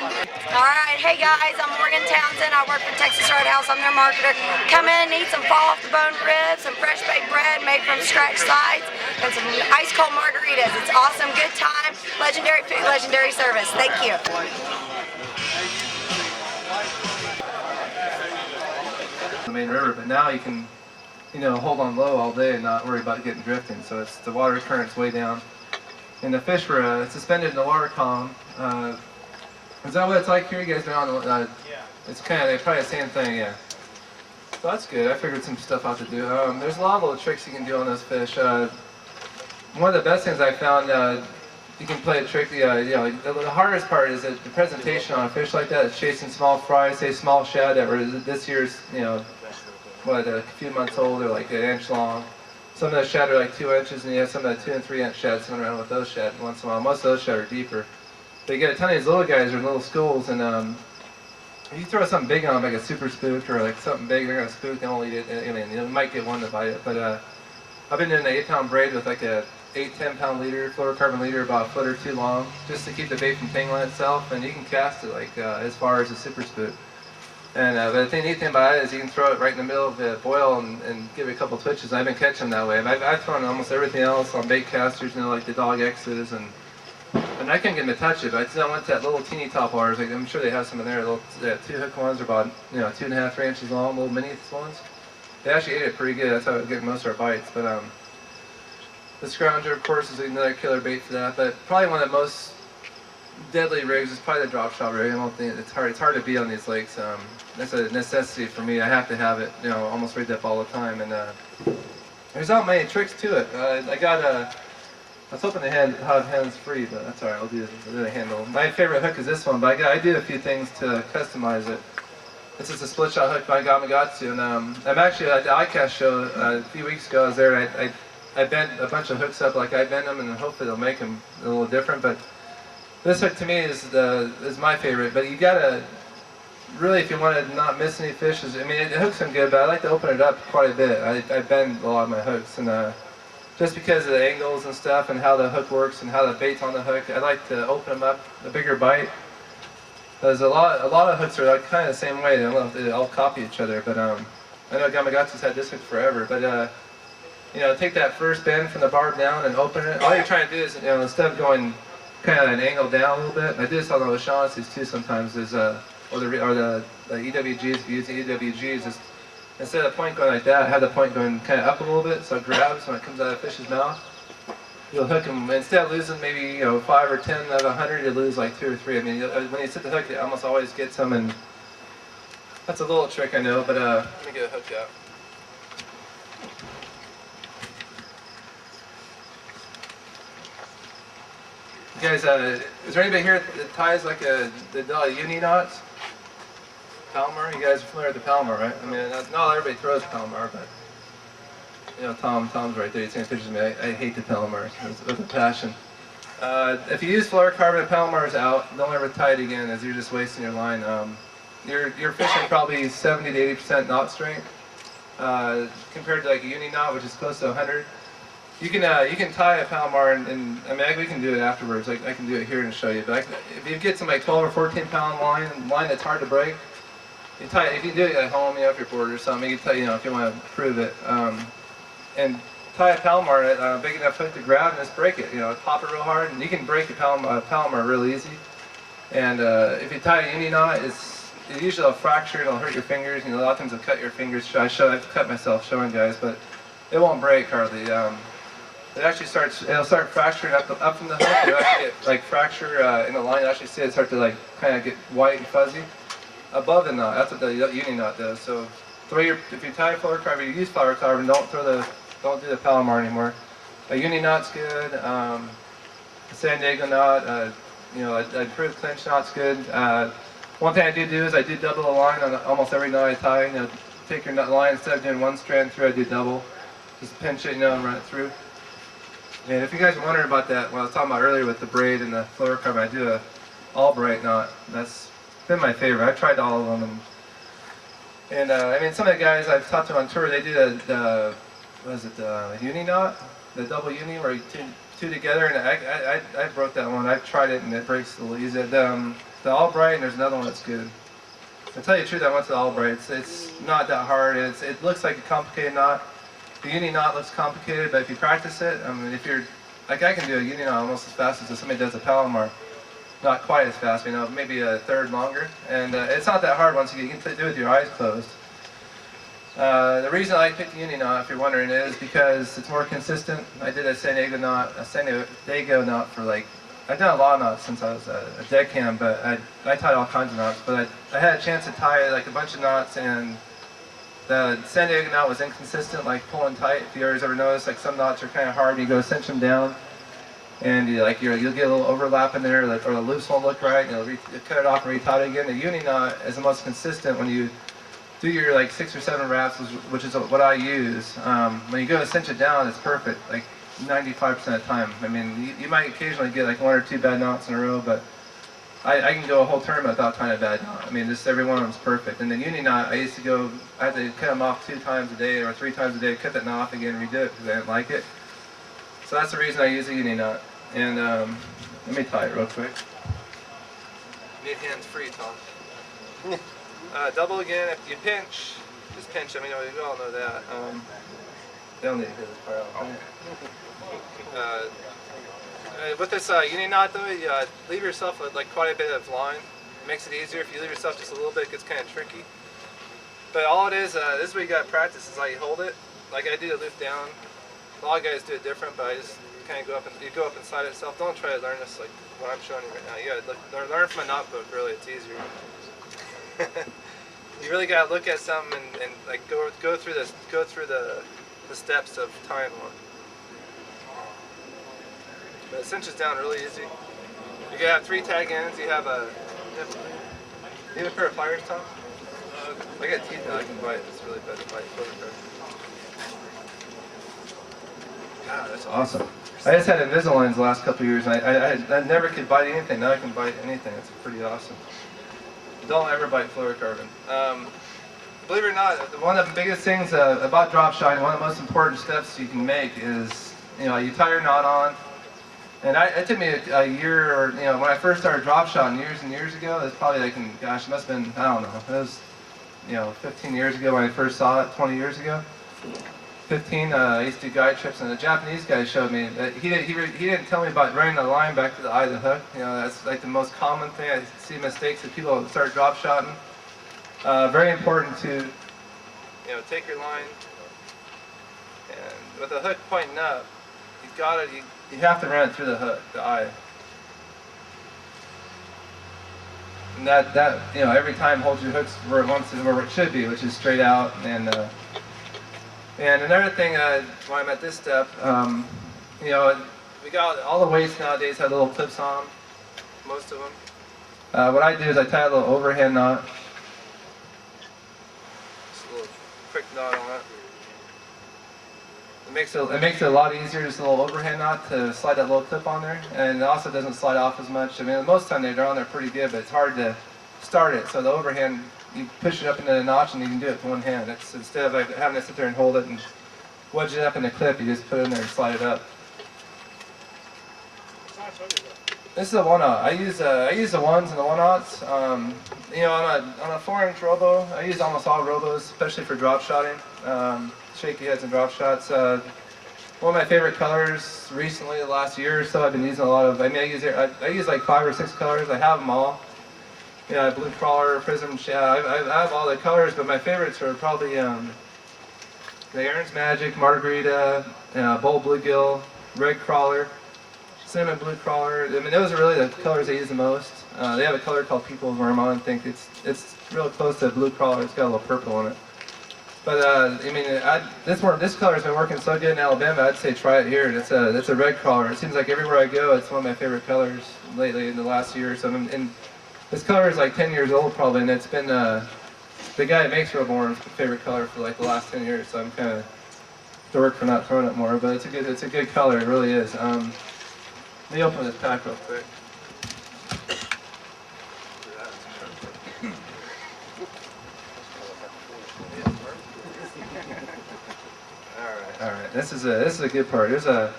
Alright, hey guys, I'm Morgan Townsend. I work for Texas Roadhouse. I'm their marketer. Come in and eat some fall off the bone ribs, some fresh baked bread made from scratch sides, and some ice cold margaritas. It's awesome, good time, legendary food, legendary service. Thank you. The main river, but now you can, hold on low all day and not worry about getting drifting. So it's the water current's way down, and the fish were suspended in the water column. Is that what it's like here? You guys been on the? It's probably the same thing, yeah. So that's good. I figured some stuff out to do. There's a lot of little tricks you can do on those fish. One of the best things I found, you can play a trick. The hardest part is that the presentation on a fish like that is chasing small fry, say small shad that were this year's, a few months old, they're like 1 inch long. Some of those shad are like 2 inches, and you have some of the 2 and 3 inch shad swimming around with those shad once in a while. Most of those shad are deeper. But you get a ton of these little guys are little schools, and if you throw something big on them, like a super spook or like something big, they're gonna spook. They won't eat it. You might get one to bite it. But I've been doing an 8-pound braid with like a 8-10-pound leader, fluorocarbon leader, about a foot or two long, just to keep the bait from tangling itself. And you can cast it like as far as a super spook. And but the neat thing about it is you can throw it right in the middle of the boil and give it a couple twitches. I've been catching them that way. I've thrown almost everything else on bait casters, like the dog X's and I couldn't get them to touch it, but I went to that little teeny top waters. Like, I'm sure they have some in there. They have 2 hook ones, are about 2.5, 3 inches long, little mini ones. They actually ate it pretty good. That's how we get most of our bites. But the scrounger, of course, is another killer bait for that. But probably one of the most deadly rigs is probably the drop shot rig. I don't think it's hard. It's hard to beat on these lakes. That's a necessity for me. I have to have it. Almost rigged up all the time. And there's not many tricks to it. I was hoping to have hands free, but that's alright, I'll do the handle. My favorite hook is this one, but I did a few things to customize it. This is a split shot hook by Gamatsu, and I'm actually at the ICAST show a few weeks ago. I was there, and I bent a bunch of hooks up like I bend them, and hopefully they'll make them a little different. But this hook to me is my favorite. But you gotta really, if you want to not miss any fish, the hooks are good, but I like to open it up quite a bit. I bend a lot of my hooks, and just because of the angles and stuff and how the hook works and how the bait's on the hook, I like to open them up, a bigger bite. There's a lot of hooks are like kind of the same way. They all copy each other, but I know Gamakatsu's had this hook forever. But take that first bend from the barb down and open it. All you're trying to do is, instead of going kind of an angle down a little bit, and I do this on the O'Shaughnessy's too sometimes, or the EWGs, if you use the EWGs, is instead of the point going like that, have the point going kind of up a little bit so it grabs when it comes out of the fish's mouth. You'll hook them, instead of losing maybe 5 or 10 out of 100, you lose like 2 or 3. When you set the hook, it almost always gets them, and that's a little trick I know, but let me get a hook out. You guys, is there anybody here that ties like the uni knots? Palomar? You guys are familiar with the Palomar, right? Not everybody throws Palomar, but Tom's right there. He's taking pictures of me. I hate the Palomars with a passion. If you use fluorocarbon and Palomar's out, don't ever tie it again, as you're just wasting your line. You're fishing probably 70 to 80% knot strength compared to like a uni knot, which is close to 100. You can tie a Palomar, and we can do it afterwards. I can do it here and show you. But if you get some like 12 or 14 pound line that's hard to break. You tie it, if you do it at home, if you're bored or something, you can tie, if you want to prove it, and tie a Palomar at a big enough hook to grab and just break it. Pop it real hard, and you can break a Palomar real easy. And if you tie a uni knot, it usually will fracture and it'll hurt your fingers. A lot of times it'll cut your fingers. I've cut myself showing guys, but it won't break hardly. It'll start fracturing up from the hook. It'll actually get like fracture in the line. You'll actually see it start to like kind of get white and fuzzy. Above the knot, that's what the uni knot does. So if you tie fluorocarbon, you use fluorocarbon, don't do the Palomar anymore. A uni knot's good, a San Diego knot, a improved clinch knot's good. One thing I do is I do double the line on almost every knot I tie. Take your line, instead of doing one strand through, I do double. Just pinch it, and run it through. And if you guys are wondering about that, what I was talking about earlier with the braid and the fluorocarbon, I do a all bright knot. That's been my favorite. I've tried all of them, and some of the guys I've talked to on tour, they do the uni knot, the double uni, where you two together, and I broke that one. I've tried it and it breaks a little easy. the Albright, and there's another one that's good. To tell you the truth, I went to the Albright. It's not that hard. It looks like a complicated knot. The uni knot looks complicated, but if you practice it, I mean, if you're, like I can do a uni knot almost as fast as somebody does a Palomar. Not quite as fast, maybe a third longer. And it's not that hard once you can do it with your eyes closed. The reason I picked the uni knot, if you're wondering, is because it's more consistent. I did a San Diego knot for like, I've done a lot of knots since I was a deckhand, but I tied all kinds of knots. But I had a chance to tie like a bunch of knots, and the San Diego knot was inconsistent, like pulling tight. If you ever noticed, like some knots are kind of hard, you go cinch them down, and you'll get a little overlap in there, or the loops won't look right, and you'll cut it off and retie it again. The uni knot is the most consistent when you do your like 6 or 7 wraps, which is what I use. When you go to cinch it down, it's perfect, like 95% of the time. I mean, you might occasionally get like 1 or 2 bad knots in a row, but I can go a whole tournament without tying a bad knot. I mean, just every one of them's perfect. And the uni knot, I had to cut them off 2 times a day or 3 times a day, cut that knot off again, and redo it because I didn't like it. So that's the reason I use a uni knot. And let me tie it real quick. Need hands free, Tom. Double again, if you pinch, just pinch. I mean, you all know that. They don't need to hear this part out. With this uni knot though, you leave yourself like quite a bit of line. It makes it easier. If you leave yourself just a little bit, it gets kind of tricky. But all it is, this is what you got to practice, is how you hold it. Like I do the loop down. A lot of guys do it different, but I just kind of go up inside itself. Don't try to learn this like what I'm showing you right now. You gotta learn from a knot book. Really, it's easier. You really gotta look at something and like go through the steps of tying one. But it cinches down really easy. You can have 3 tag ends. You have a pair of pliers, Tom. I got teeth now. I can bite. It's really better to bite. God, that's awesome. I just had Invisaligns the last couple of years, and I never could bite anything. Now I can bite anything. It's pretty awesome. Don't ever bite fluorocarbon. Believe it or not, one of the biggest things about drop shotting, one of the most important steps you can make is, you tie your knot on. And it took me a year, or when I first started drop shotting years and years ago. It's probably like, it must have been, I don't know. It was, 15 years ago when I first saw it. 20 years ago. 15. I used to do guide trips, and the Japanese guy showed me that he didn't tell me about running the line back to the eye of the hook. That's like the most common thing. I see mistakes that people start drop shotting. Very important to take your line, and with the hook pointing up, you have to run it through the hook, the eye. And that every time hold your hooks where it should be, which is straight out. And another thing, when I'm at this step, we got all the weights nowadays have little clips on them, most of them. What I do is I tie a little overhand knot, just a little quick knot on it. It makes it a lot easier, just a little overhand knot to slide that little clip on there, and it also doesn't slide off as much. I mean, most of the time they're on there pretty good, but it's hard to start it. So the overhand, you push it up into the notch, and you can do it with one hand. It's instead of like having to sit there and hold it and wedge it up in the clip, you just put it in there and slide it up. This is a 1/0. I use the ones and the 1/0s. On a 4-inch robo, I use almost all robos, especially for drop shotting. Shaky heads and drop shots. One of my favorite colors recently, the last year or so, I've been using a lot of. I use like 5 or 6 colors. I have them all. Blue crawler, prism. I have all the colors, but my favorites are probably the Aaron's Magic, Margarita, Bold Bluegill, Red Crawler, Cinnamon Blue Crawler. I mean, those are really the colors I use the most. They have a color called People's Worm. I think it's real close to Blue Crawler. It's got a little purple in it. But this color has been working so good in Alabama. I'd say try it here. It's a Red Crawler. It seems like everywhere I go, it's one of my favorite colors lately in the last year or so. And this color is like 10 years old probably, and it's been the guy that makes Roborn's favorite color for like the last 10 years. So I'm kind of dork for not throwing it more, but it's a good color. It really is. Let me open this pack real quick. All right. This is a good part. There's a